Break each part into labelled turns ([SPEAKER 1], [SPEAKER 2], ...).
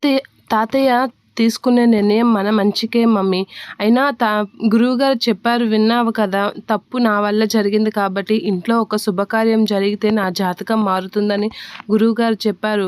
[SPEAKER 1] తే తాతయ్య తీసుకునే నిర్ణయం మన మంచికే మమ్మీ. అయినా గురువుగారు చెప్పారు విన్నావు కదా! తప్పు నా వల్ల జరిగింది కాబట్టి ఇంట్లో ఒక శుభకార్యం జరిగితే నా జాతకం మారుతుందని గురువుగారు చెప్పారు.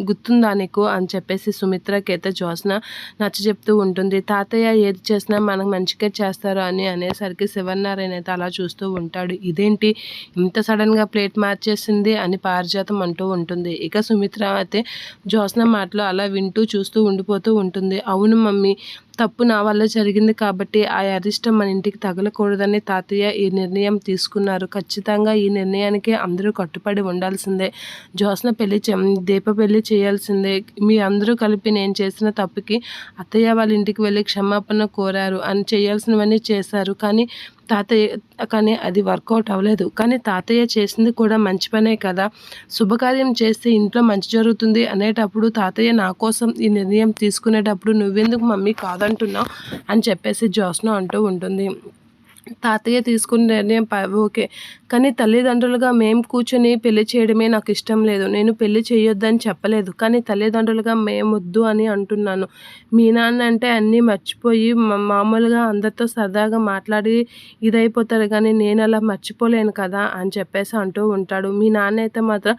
[SPEAKER 1] గుర్తుందా నీకు? అని చెప్పేసి సుమిత్రకైతే జ్యోత్స్న నచ్చజెప్తూ ఉంటుంది. తాతయ్య ఏది చేసినా మనకు మంచికే చేస్తారు అని అనేసరికి శివనారాయణ అయితే అలా చూస్తూ ఉంటాడు. ఇదేంటి ఇంత సడన్‌గా ప్లేట్ మార్చేసింది అని పారిజాతం అంటూ ఉంటుంది. ఇక సుమిత్ర అయితే జ్యోత్స్న మాటలు అలా వింటూ చూస్తూ ఉండిపోతూ ఉంటుంది. అవును మమ్మీ, తప్పు నా వల్ల జరిగింది కాబట్టి ఆ అరిష్టం మన ఇంటికి తగలకూడదని తాతయ్య ఈ నిర్ణయం తీసుకున్నారు. ఖచ్చితంగా ఈ నిర్ణయానికి అందరూ కట్టుబడి ఉండాల్సిందే. జ్యోత్స్న దీప పెళ్లి చేయాల్సిందే. మీ అందరూ కలిపి నేను చేసిన తప్పుకి అత్తయ్య వాళ్ళ ఇంటికి వెళ్ళి క్షమాపణ కోరారు అని చేయాల్సినవన్నీ చేశారు. కానీ అది వర్కౌట్ అవ్వలేదు. కానీ తాతయ్య చేసింది కూడా మంచి పనే కదా! శుభకార్యం చేస్తే ఇంట్లో మంచి జరుగుతుంది అనేటప్పుడు తాతయ్య నా కోసం ఈ నిర్ణయం తీసుకునేటప్పుడు నువ్వెందుకు మమ్మీ కాదంటున్నావు అని చెప్పేసి జ్యోత్స్న అంటూ ఉంటుంది. తాతయ్య తీసుకున్న నిర్ణయం ఓకే. కానీ తల్లిదండ్రులుగా మేము కూర్చొని పెళ్లి చేయడమే నాకు ఇష్టం లేదు. నేను పెళ్లి చేయొద్దని చెప్పలేదు. కానీ తల్లిదండ్రులుగా మేమొద్దు అని అంటున్నాను. మీ నాన్న అంటే అన్నీ మర్చిపోయి మామూలుగా అందరితో సరదాగా మాట్లాడి ఇదైపోతారు కానీ నేను అలా మర్చిపోలేను కదా! అని చెప్పేసి అంటూ ఉంటాడు. మీ నాన్న అయితే మాత్రం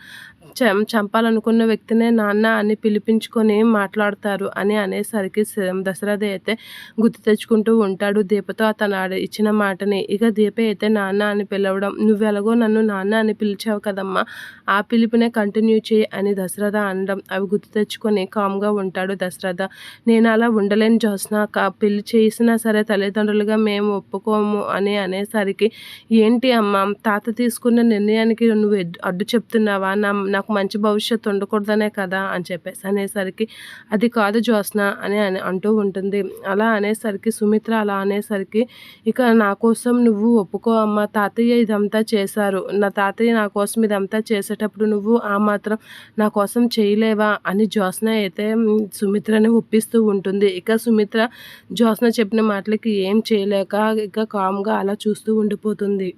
[SPEAKER 1] చంపాలనుకున్న వ్యక్తినే నాన్న అని పిలిపించుకొని మాట్లాడతారు అని అనేసరికి దశరథ అయితే గుర్తు తెచ్చుకుంటూ ఉంటాడు దీపతో అతను ఇచ్చిన మాటని. ఇక దీప అయితే నాన్న అని పిలవడం, నువ్వెలాగో నన్ను నాన్న అని పిలిచావు కదమ్మా, ఆ పిలుపునే కంటిన్యూ చేయి అని దశరథ అనడం అవి గుర్తు తెచ్చుకొని కామ్గా ఉంటాడు దశరథ. నేను అలా ఉండలేను జ్యోత్స్న, పెళ్లి చేసినా సరే తల్లిదండ్రులుగా మేము ఒప్పుకోము అని అనేసరికి ఏంటి అమ్మ, తాత తీసుకున్న నిర్ణయానికి నువ్వు అడ్డు చెప్తున్నావా? నాకు మంచి భవిష్యత్తు ఉండకూడదనే కదా అని చెప్పేసి అనేసరికి అది కాదు జ్యోత్స్న అని అంటూ ఉంటుంది. అలా అనేసరికి సుమిత్ర అలా అనేసరికి ఇక నా కోసం నువ్వు ఒప్పుకో అమ్మ, తాతయ్య ఇదంతా చేశారు. నా తాతయ్య నా కోసం ఇదంతా చేసేటప్పుడు నువ్వు ఆ మాత్రం నా కోసం చేయలేవా అని జ్యోత్స్న అయితే సుమిత్రని ఒప్పిస్తూ ఉంటుంది. ఇక సుమిత్ర జ్యోత్స్న చెప్పిన మాటలకి ఏం చేయలేక ఇక కామ్గా అలా చూస్తూ ఉండిపోతుంది.